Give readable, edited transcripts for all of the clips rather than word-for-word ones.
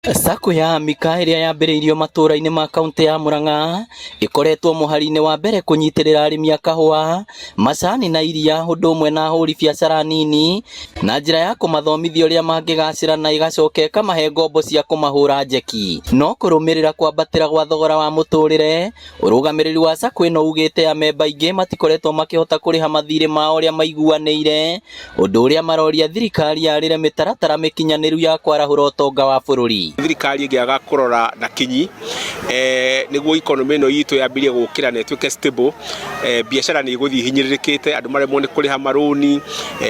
Sacco ya Mika ĩrĩa yambĩrĩirio matũũra-inĩ ma kaũntĩ ya Murang'a ĩkoretwo mũhari-inĩ wa mbere kũnyitĩrĩra arĩmi a kahũa, macani na iria ũndũ ũmwe na ahũri biacara nini na njĩra ya kũmathomithia ũrĩa mangĩgacĩra na ĩgacoka ĩkamahe ngombo cia kũmahũra njeki. No kũrũmĩrĩra kwambatĩra gwa thogora wa mũtũrĩre, ũrũgamĩrĩri wa Sacco ĩno ugĩte amemba aingĩ matikoretwo makĩhota kũrĩha mathirĩ mao ũrĩa maiguanĩire, ũndũ ũrĩa maroria thirikari yarĩre mĩtaratara mĩkinyanĩru ya kwarahũra ũtonga wa bũrũri. Thirikari ĩngĩaga kũrora na kinyi nĩguo economy ĩno itũ yambĩrĩrie gũkĩra na ĩtuĩke stable, biacara nĩ igũthiĩ hinyĩrĩrĩkĩte, andũ maremwo nĩ kũrĩha marũni,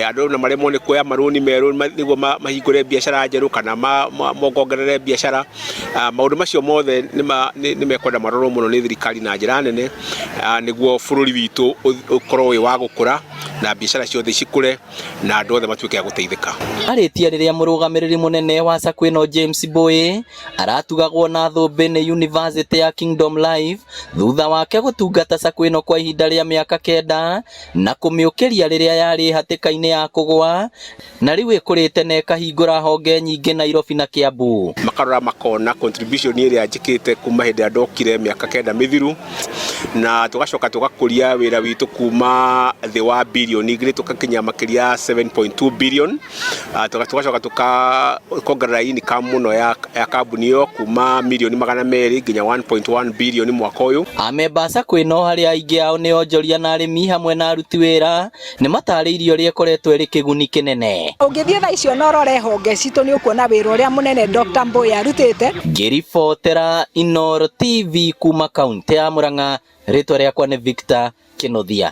andũ maremwo nĩ kuoya marũni merũ nĩguo mahingũre biacara njerũ kana mongongerere biacara. Maũndũ macio mothe nĩ mekwenda marorwo mũno nĩ thirikari na njĩra nene nĩguo bũrũri witũ ũkorwo wĩ wa gũkũra na biacara ciothe cikũre na andũ othe matuĩke a gũteithĩka. Arĩtia rĩrĩa mũrũgamĩrĩri mũnene wa Sacco ĩno James Boy aratugagwo na thũmbĩ nĩ University ya Kingdom Life thutha wake gũtungata Sacco ĩno kwa ihinda rĩa mĩaka 9 na kũmĩũkĩria rĩrĩa yarĩ hatĩka-inĩ ya kũgũa na rĩu ĩkũrĩte na ĩkahingũra honge nyingĩ Nairobi na Kiambu. Makarora makona contribution ĩrĩa njĩkĩte kuma hĩndĩ ĩrĩa ndokire mĩaka 9 mĩthiru, na tũgacoka tũgakũria wĩra witũ kuma thĩ wa birioni igĩrĩ tũkakinya makĩria 7.2 billion. Tugacoka tukongerera income mũno ya kambuni ĩyo kuma mirioni 200 nginya 1.1 billion mwaka ũyũ. Amemba a Sacco ĩno harĩa aingĩ ao nĩ onjoria na arĩmi hamwe na aruti wĩra nĩ matarĩirio ũrĩa ĩkoretwo ĩrĩ kĩguni kĩnene. Ũngĩthiĩ thaa icio na ũrore honge citũ nĩ ũkuona wĩra ũrĩa mũnene Dr. Boy arutĩte. Ngĩribotera Inooro TV kuma kaũntĩ ya Murang'a, rĩtwa rĩakwa nĩ Victor Kĩnothia.